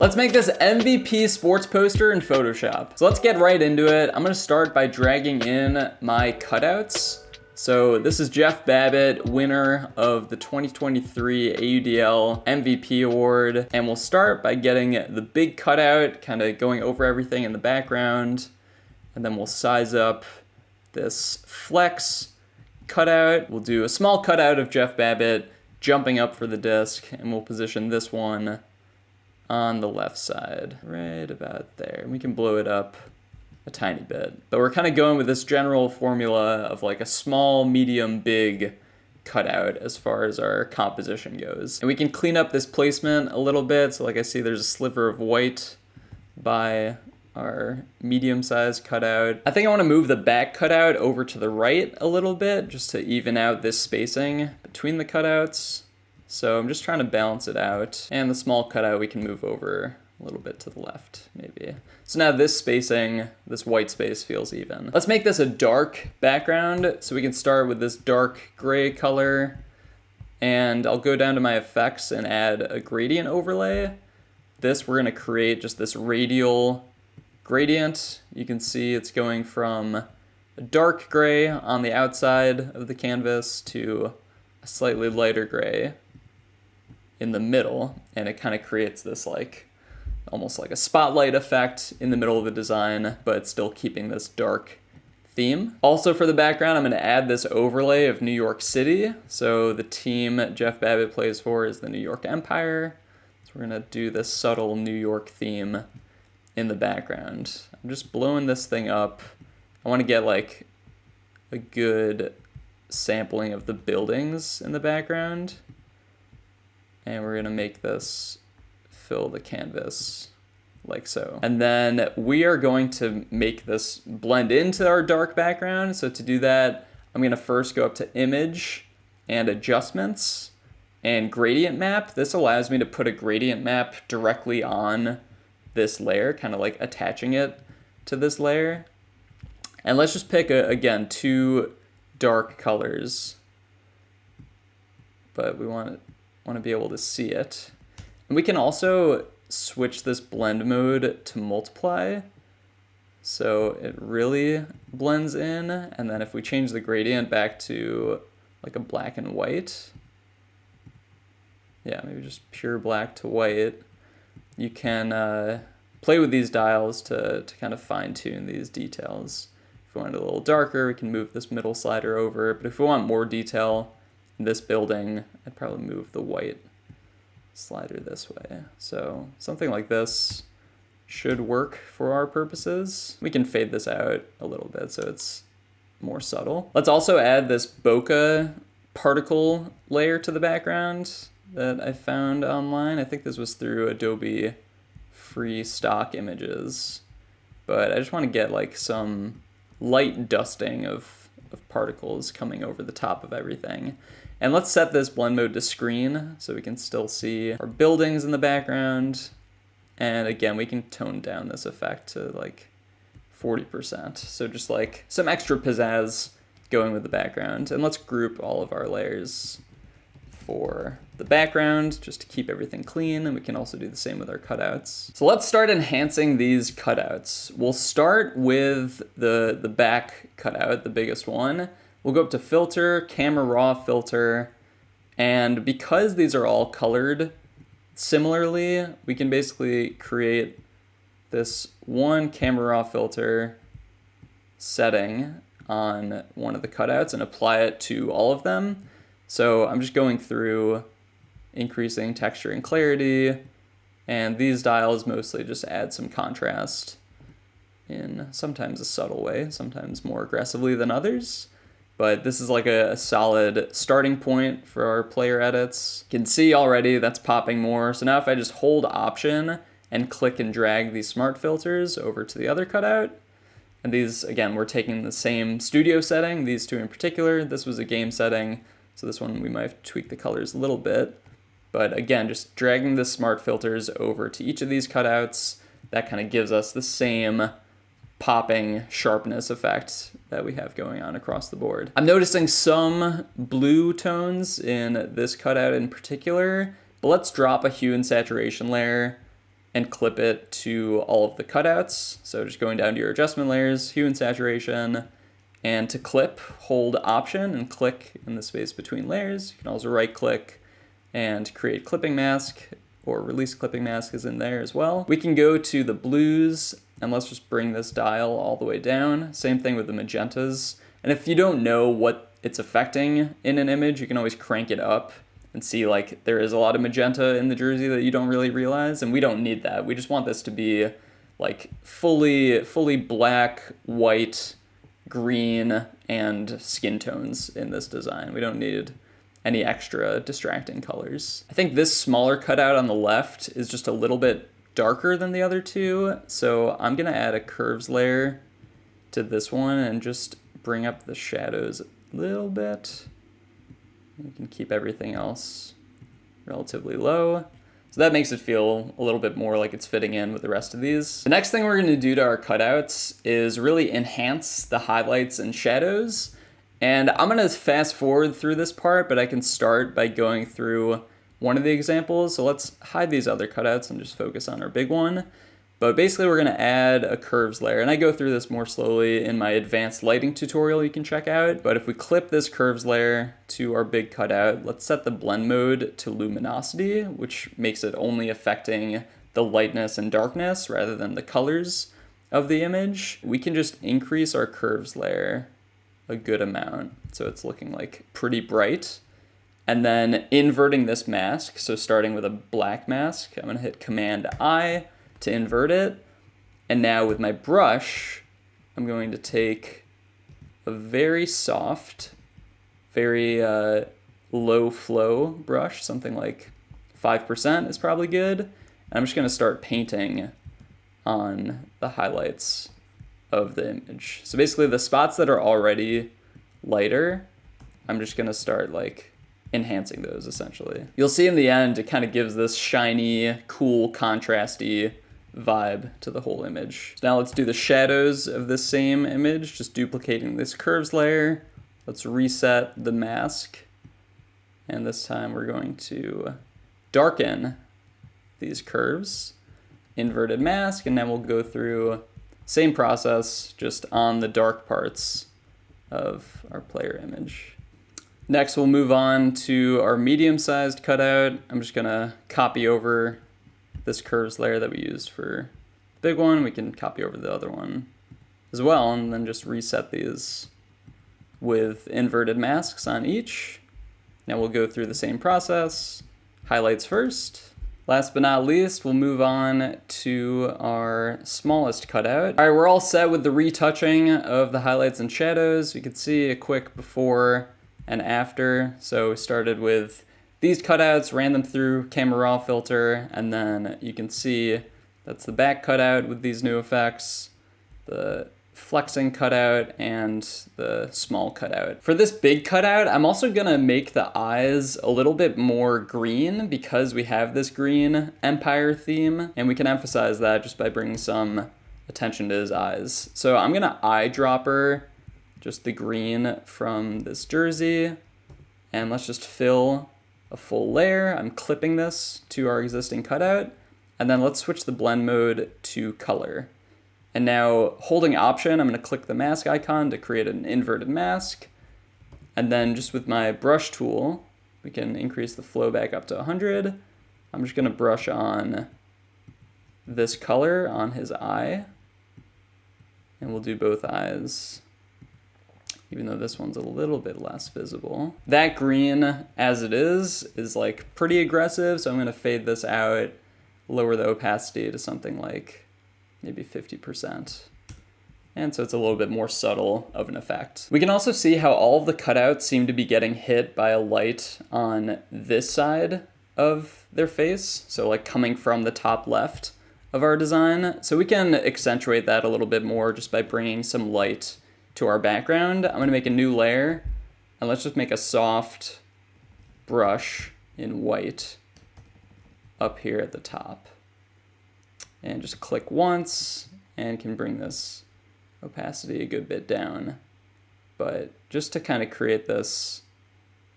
Let's make this MVP sports poster in Photoshop. So let's get right into it. I'm gonna start by dragging in my cutouts. So this is Jeff Babbitt, winner of the 2023 AUDL MVP award. And we'll start by getting the big cutout, kind of going over everything in the background. And then we'll size up this flex cutout. We'll do a small cutout of Jeff Babbitt jumping up for the disc, and we'll position this one on the left side, right about there. We can blow it up a tiny bit. But we're kind of going with this general formula of like a small, medium, big cutout as far as our composition goes. And we can clean up this placement a little bit. So like I see there's a sliver of white by our medium-sized cutout. I think I want to move the back cutout over to the right a little bit just to even out this spacing between the cutouts. So I'm just trying to balance it out. And the small cutout we can move over a little bit to the left, maybe. So now this spacing, this white space feels even. Let's make this a dark background. So we can start with this dark gray color. And I'll go down to my effects and add a gradient overlay. This, we're gonna create just this radial gradient. You can see it's going from a dark gray on the outside of the canvas to a slightly lighter gray in the middle, and it kind of creates this like almost like a spotlight effect in the middle of the design, but still keeping this dark theme. Also for the background, I'm going to add this overlay of New York City. So the team Jeff Babbitt plays for is the New York Empire. So we're going to do this subtle New York theme in the background. I'm just blowing this thing up. I want to get like a good sampling of the buildings in the background. And we're gonna make this fill the canvas like so. And then we are going to make this blend into our dark background. So to do that, I'm gonna first go up to Image and Adjustments and Gradient Map. This allows me to put a gradient map directly on this layer, kind of like attaching it to this layer. And let's just pick, again, two dark colors. But we want to be able to see it. And we can also switch this blend mode to multiply. So it really blends in. And then if we change the gradient back to like a black and white, yeah, maybe just pure black to white, you can play with these dials to kind of fine tune these details. If we want it a little darker, we can move this middle slider over. But if we want more detail in this building, I'd probably move the white slider this way. So something like this should work for our purposes. We can fade this out a little bit so it's more subtle. Let's also add this bokeh particle layer to the background that I found online. I think this was through Adobe free stock images. But I just want to get like some light dusting of particles coming over the top of everything. And let's set this blend mode to screen so we can still see our buildings in the background. And again, we can tone down this effect to like 40%. So just like some extra pizzazz going with the background. And let's group all of our layers for the background just to keep everything clean. And we can also do the same with our cutouts. So let's start enhancing these cutouts. We'll start with the back cutout, the biggest one. We'll go up to Filter, Camera Raw Filter, and because these are all colored similarly, we can basically create this one Camera Raw Filter setting on one of the cutouts and apply it to all of them. So I'm just going through increasing texture and clarity, and these dials mostly just add some contrast in sometimes a subtle way, sometimes more aggressively than others. But this is like a solid starting point for our player edits. You can see already that's popping more. So now if I just hold Option and click and drag these smart filters over to the other cutout, and these, again, we're taking the same studio setting, these two in particular. This was a game setting, so this one we might have to tweak the colors a little bit. But again, just dragging the smart filters over to each of these cutouts, that kind of gives us the same popping sharpness effect that we have going on across the board. I'm noticing some blue tones in this cutout in particular, but let's drop a hue and saturation layer and clip it to all of the cutouts. So just going down to your adjustment layers, hue and saturation, and to clip, hold Option and click in the space between layers. You can also right click and create clipping mask, or release clipping mask is in there as well. We can go to the blues, and let's just bring this dial all the way down. Same thing with the magentas. And if you don't know what it's affecting in an image, you can always crank it up and see like there is a lot of magenta in the jersey that you don't really realize, and we don't need that. We just want this to be like fully black, white, green, and skin tones in this design. We don't need any extra distracting colors. I think this smaller cutout on the left is just a little bit darker than the other two, so I'm gonna add a curves layer to this one and just bring up the shadows a little bit. You can keep everything else relatively low. So that makes it feel a little bit more like it's fitting in with the rest of these. The next thing we're gonna do to our cutouts is really enhance the highlights and shadows. And I'm gonna fast forward through this part, but I can start by going through one of the examples. So let's hide these other cutouts and just focus on our big one. But basically we're gonna add a curves layer, and I go through this more slowly in my advanced lighting tutorial you can check out. But if we clip this curves layer to our big cutout, let's set the blend mode to luminosity, which makes it only affecting the lightness and darkness rather than the colors of the image. We can just increase our curves layer a good amount, so it's looking like pretty bright. And then inverting this mask, so starting with a black mask, I'm gonna hit Command I to invert it. And now with my brush, I'm going to take a very soft, very low flow brush, something like 5% is probably good. And I'm just gonna start painting on the highlights of the image. So basically the spots that are already lighter, I'm just gonna start like enhancing those essentially. You'll see in the end, it kind of gives this shiny, cool, contrasty vibe to the whole image. So now let's do the shadows of this same image, just duplicating this curves layer. Let's reset the mask. And this time we're going to darken these curves, inverted mask, and then we'll go through same process, just on the dark parts of our player image. Next, we'll move on to our medium-sized cutout. I'm just gonna copy over this curves layer that we used for the big one. We can copy over the other one as well, and then just reset these with inverted masks on each. Now we'll go through the same process. Highlights first. Last but not least, we'll move on to our smallest cutout. All right, we're all set with the retouching of the highlights and shadows. You can see a quick before and after. So we started with these cutouts, ran them through Camera Raw filter, and then you can see that's the back cutout with these new effects, the flexing cutout, and the small cutout. For this big cutout, I'm also gonna make the eyes a little bit more green because we have this green Empire theme, and we can emphasize that just by bringing some attention to his eyes. So I'm gonna eyedropper just the green from this jersey, and let's just fill a full layer. I'm clipping this to our existing cutout, and then let's switch the blend mode to color. And now holding Option, I'm gonna click the mask icon to create an inverted mask. And then just with my brush tool, we can increase the flow back up to 100. I'm just gonna brush on this color on his eye. And we'll do both eyes, even though this one's a little bit less visible. That green, as it is like pretty aggressive, so I'm gonna fade this out, lower the opacity to something like maybe 50%. And so it's a little bit more subtle of an effect. We can also see how all of the cutouts seem to be getting hit by a light on this side of their face. So like coming from the top left of our design. So we can accentuate that a little bit more just by bringing some light to our background. I'm gonna make a new layer, and let's just make a soft brush in white up here at the top. And just click once and can bring this opacity a good bit down. But just to kind of create this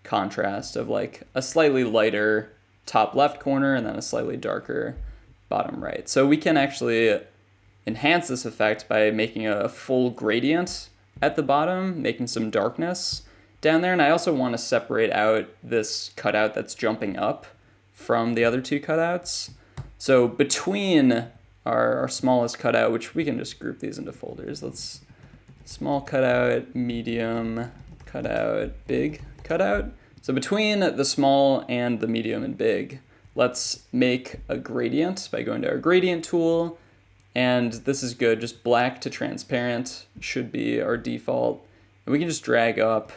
contrast of like a slightly lighter top left corner and then a slightly darker bottom right. So we can actually enhance this effect by making a full gradient at the bottom, making some darkness down there. And I also want to separate out this cutout that's jumping up from the other two cutouts. So between our smallest cutout, which we can just group these into folders. Let's small cutout, medium cutout, big cutout. So between the small and the medium and big, let's make a gradient by going to our gradient tool. And this is good, just black to transparent should be our default. And we can just drag up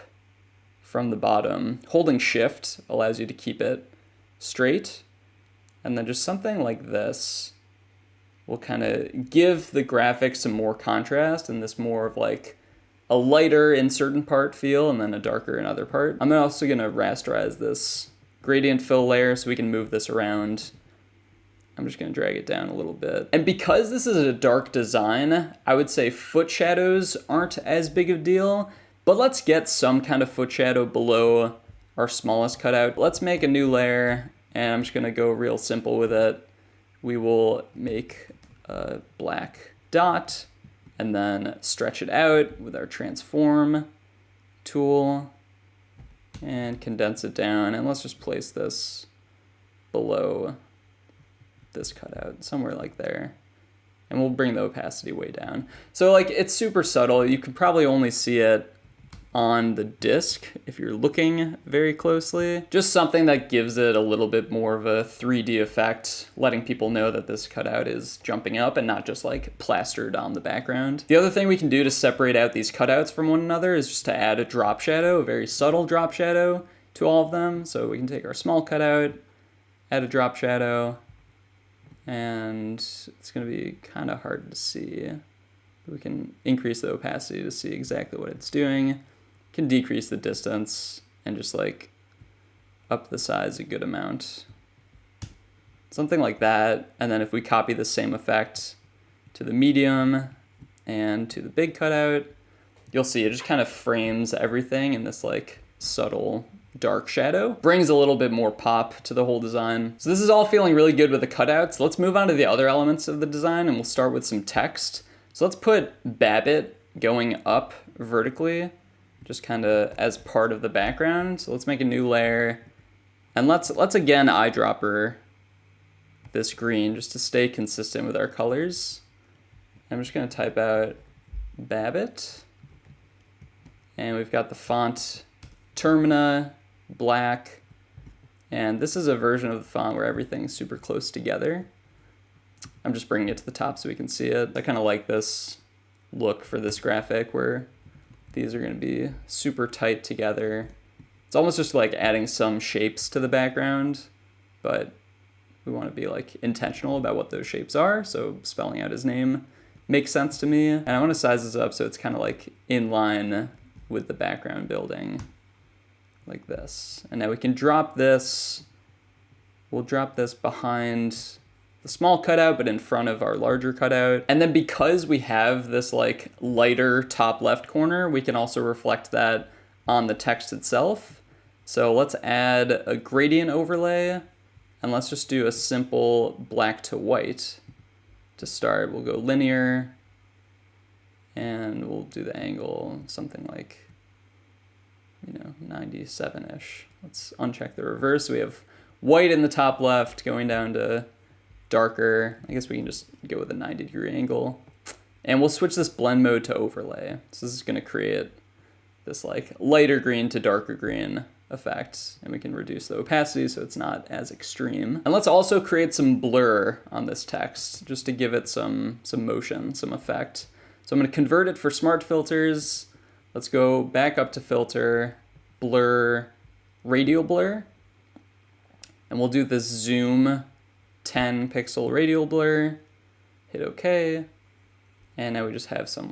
from the bottom. Holding shift allows you to keep it straight. And then just something like this will kind of give the graphic some more contrast and this more of like a lighter in certain part feel and then a darker in other part. I'm also gonna rasterize this gradient fill layer so we can move this around. I'm just gonna drag it down a little bit. And because this is a dark design, I would say foot shadows aren't as big of a deal, but let's get some kind of foot shadow below our smallest cutout. Let's make a new layer and I'm just gonna go real simple with it. We will make a black dot and then stretch it out with our transform tool and condense it down. And let's just place this below this cutout, somewhere like there. And we'll bring the opacity way down. So like it's super subtle. You could probably only see it on the disc if you're looking very closely. Just something that gives it a little bit more of a 3D effect, letting people know that this cutout is jumping up and not just like plastered on the background. The other thing we can do to separate out these cutouts from one another is just to add a drop shadow, a very subtle drop shadow to all of them. So we can take our small cutout, add a drop shadow, and it's gonna be kind of hard to see. We can increase the opacity to see exactly what it's doing. Can decrease the distance and just like up the size a good amount. Something like that. And then if we copy the same effect to the medium and to the big cutout, you'll see it just kind of frames everything in this like subtle dark shadow. Brings a little bit more pop to the whole design. So this is all feeling really good with the cutouts. Let's move on to the other elements of the design and we'll start with some text. So let's put Babbitt going up vertically, just kind of as part of the background. So let's make a new layer. And let's again eyedropper this green just to stay consistent with our colors. I'm just gonna type out Babbitt. And we've got the font Termina, black. And this is a version of the font where everything's super close together. I'm just bringing it to the top so we can see it. I kind of like this look for this graphic where these are going to be super tight together. It's almost just like adding some shapes to the background, but we want to be like intentional about what those shapes are. So spelling out his name makes sense to me. And I want to size this up so it's kind of like in line with the background building like this. And now we can drop this. We'll drop this behind the small cutout, but in front of our larger cutout. And then because we have this like lighter top left corner, we can also reflect that on the text itself. So let's add a gradient overlay and let's just do a simple black to white. To start, we'll go linear and we'll do the angle something like, 97-ish. Let's uncheck the reverse. So we have white in the top left going down to darker. I guess we can just go with a 90-degree angle. And we'll switch this blend mode to overlay. So this is gonna create this like lighter green to darker green effect. And we can reduce the opacity so it's not as extreme. And let's also create some blur on this text just to give it some motion, some effect. So I'm gonna convert it for smart filters. Let's go back up to filter, blur, radial blur. And we'll do this zoom 10 pixel radial blur, hit OK. And now we just have some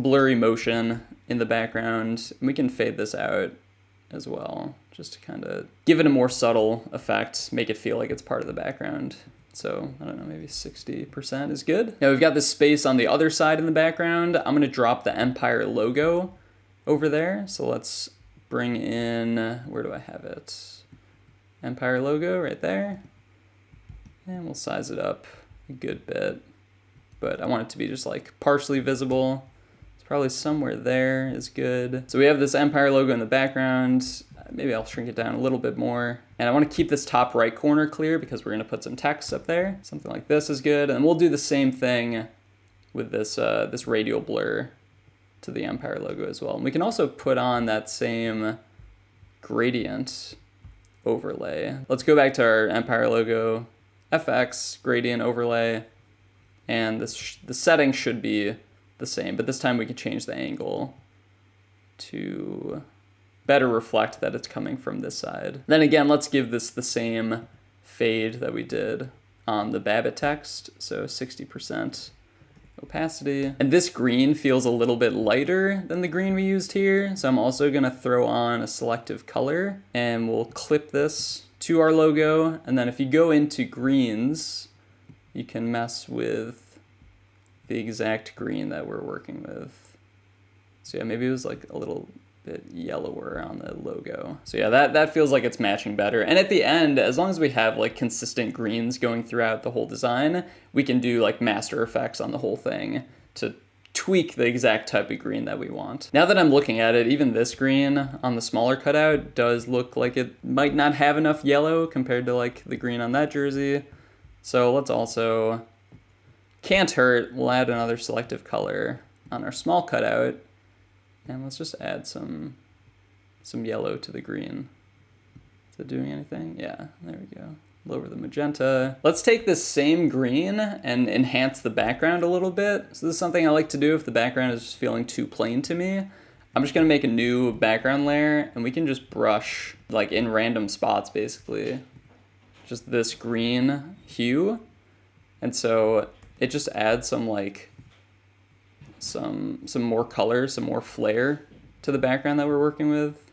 blurry motion in the background. And we can fade this out as well, just to kind of give it a more subtle effect, make it feel like it's part of the background. So I don't know, maybe 60% is good. Now we've got this space on the other side in the background. I'm gonna drop the Empire logo over there. So let's bring in, where do I have it? Empire logo right there. And we'll size it up a good bit, but I want it to be just like partially visible. It's probably somewhere there is good. So we have this Empire logo in the background. Maybe I'll shrink it down a little bit more. And I want to keep this top right corner clear because we're going to put some text up there. Something like this is good. And we'll do the same thing with this, this radial blur to the Empire logo as well. And we can also put on that same gradient overlay. Let's go back to our Empire logo, FX, gradient overlay, and this the setting should be the same, but this time we can change the angle to better reflect that it's coming from this side. Then again, let's give this the same fade that we did on the Babbitt text, so 60% opacity. And this green feels a little bit lighter than the green we used here, so I'm also gonna throw on a selective color, and we'll clip this to our logo. And then if you go into greens, you can mess with the exact green that we're working with. So yeah, maybe it was like a little bit yellower on the logo. So yeah, that feels like it's matching better. And at the end, as long as we have like consistent greens going throughout the whole design, we can do like master effects on the whole thing to tweak the exact type of green that we want. Now that I'm looking at it, even this green on the smaller cutout does look like it might not have enough yellow compared to like the green on that jersey. So let's also, can't hurt, we'll add another selective color on our small cutout. And let's just add some yellow to the green. Is it doing anything? Yeah, there we go. Lower the magenta. Let's take this same green and enhance the background a little bit. So this is something I like to do if the background is just feeling too plain to me. I'm just gonna make a new background layer, and we can just brush like in random spots basically. Just this green hue. And so it just adds some like some more color, some more flair to the background that we're working with.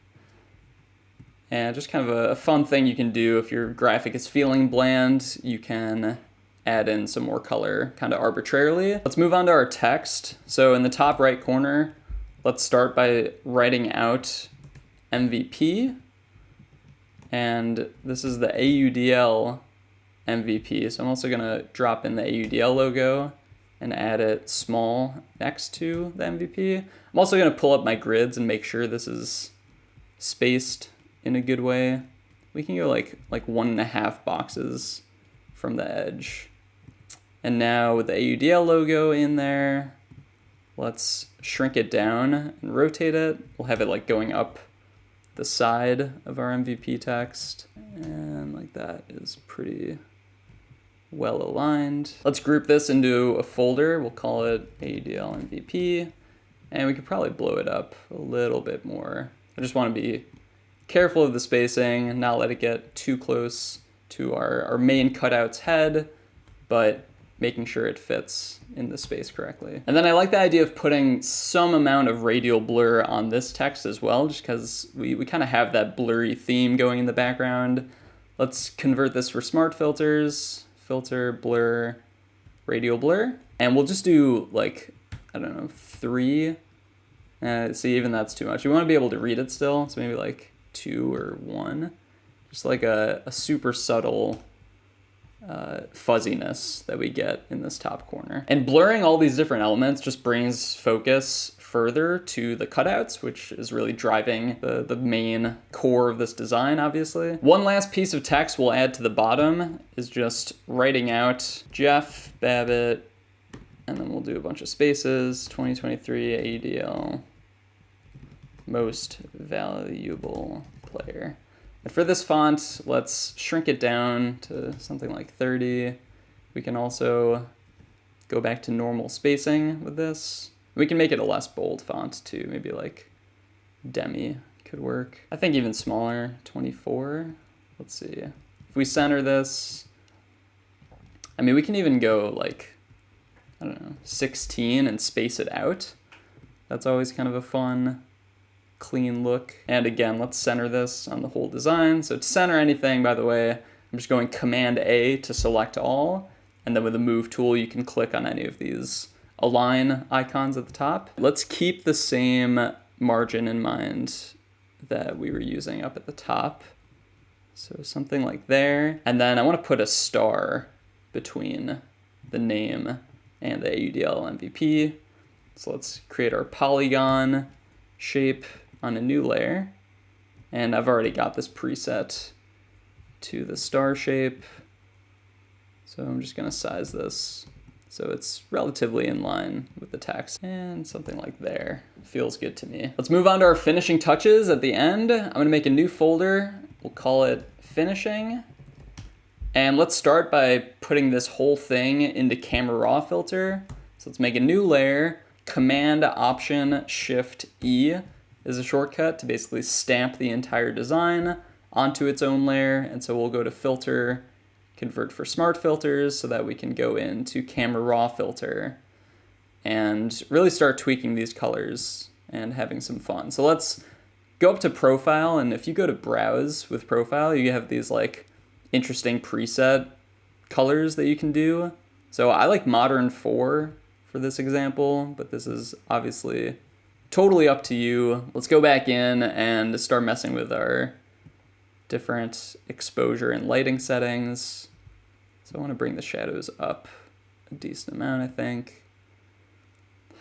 And just kind of a fun thing you can do if your graphic is feeling bland, you can add in some more color kind of arbitrarily. Let's move on to our text. So in the top right corner, let's start by writing out MVP. And this is the AUDL MVP. So I'm also gonna drop in the AUDL logo and add it small next to the MVP. I'm also gonna pull up my grids and make sure this is spaced in a good way. We can go like 1.5 boxes from the edge. And now with the AUDL logo in there, let's shrink it down and rotate it. We'll have it like going up the side of our MVP text. And like that is pretty well aligned. Let's group this into a folder. We'll call it AUDL MVP. And we could probably blow it up a little bit more. I just want to be careful of the spacing and not let it get too close to our main cutout's head, but making sure it fits in the space correctly. And then I like the idea of putting some amount of radial blur on this text as well, just because we kind of have that blurry theme going in the background. Let's convert this for smart filters. Filter, blur, radial blur. And we'll just do like, I don't know, 3. See, even that's too much. We want to be able to read it still, so maybe like 2 or 1. Just like a super subtle fuzziness that we get in this top corner. And blurring all these different elements just brings focus further to the cutouts, which is really driving the main core of this design, obviously. One last piece of text we'll add to the bottom is just writing out Jeff Babbitt, and then we'll do a bunch of spaces, 2023 AUDL, most valuable player. And for this font, let's shrink it down to something like 30. We can also go back to normal spacing with this. We can make it a less bold font too, maybe like Demi could work. I think even smaller, 24. Let's see. If we center this, I mean, we can even go like, I don't know, 16 and space it out. That's always kind of a fun, clean look. And again, let's center this on the whole design. So to center anything, by the way, I'm just going Command A to select all. And then with the move tool, you can click on any of these align icons at the top. Let's keep the same margin in mind that we were using up at the top. So something like there. And then I want to put a star between the name and the AUDL MVP. So let's create our polygon shape on a new layer. And I've already got this preset to the star shape. So I'm just gonna size this so it's relatively in line with the text, and something like there. Feels good to me. Let's move on to our finishing touches at the end. I'm gonna make a new folder. We'll call it finishing. And let's start by putting this whole thing into camera raw filter. So let's make a new layer. Command Option Shift E is a shortcut to basically stamp the entire design onto its own layer. And so we'll go to filter, convert for smart filters, so that we can go into camera raw filter and really start tweaking these colors and having some fun. So let's go up to profile, and if you go to browse with profile, you have these like interesting preset colors that you can do. So I like modern 4 for this example, but this is obviously totally up to you. Let's go back in and start messing with our different exposure and lighting settings. So I want to bring the shadows up a decent amount, I think.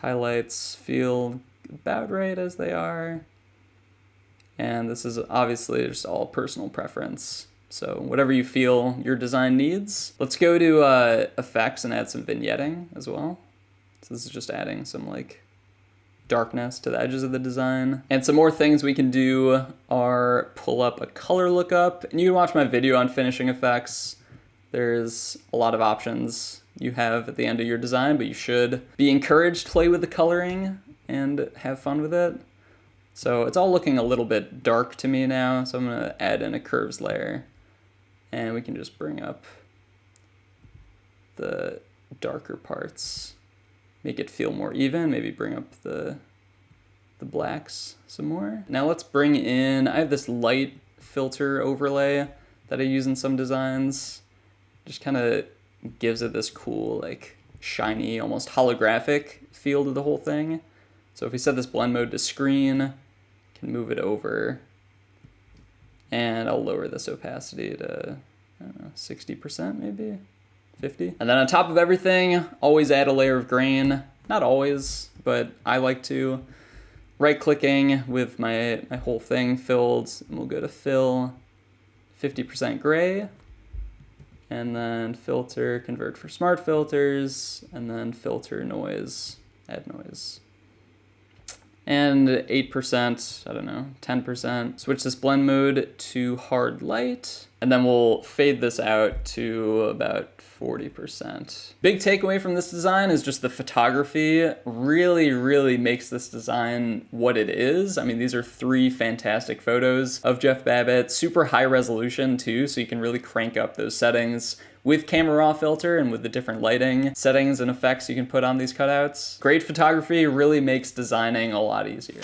Highlights feel about right as they are. And this is obviously just all personal preference. So whatever you feel your design needs. Let's go to effects and add some vignetting as well. So this is just adding some like darkness to the edges of the design. And some more things we can do are pull up a color lookup. And you can watch my video on finishing effects. There's a lot of options you have at the end of your design, but you should be encouraged to play with the coloring and have fun with it. So it's all looking a little bit dark to me now, so I'm gonna add in a curves layer. And we can just bring up the darker parts, make it feel more even, maybe bring up the blacks some more. Now let's bring in, I have this light filter overlay that I use in some designs. Just kind of gives it this cool, like shiny, almost holographic feel to the whole thing. So if we set this blend mode to screen, can move it over, and I'll lower this opacity to, I don't know, 60% maybe, 50. And then on top of everything, always add a layer of grain. Not always, but I like to. Right-clicking with my whole thing filled, and we'll go to fill, 50% gray, and then filter, convert for smart filters, and then filter noise, add noise. And 8%, I don't know, 10%. Switch this blend mode to hard light, and then we'll fade this out to about 40%. Big takeaway from this design is just the photography really makes this design what it is. I mean, these are 3 fantastic photos of Jeff Babbitt, super high resolution too, so you can really crank up those settings with camera raw filter and with the different lighting settings and effects you can put on these cutouts. Great photography really makes designing a lot easier.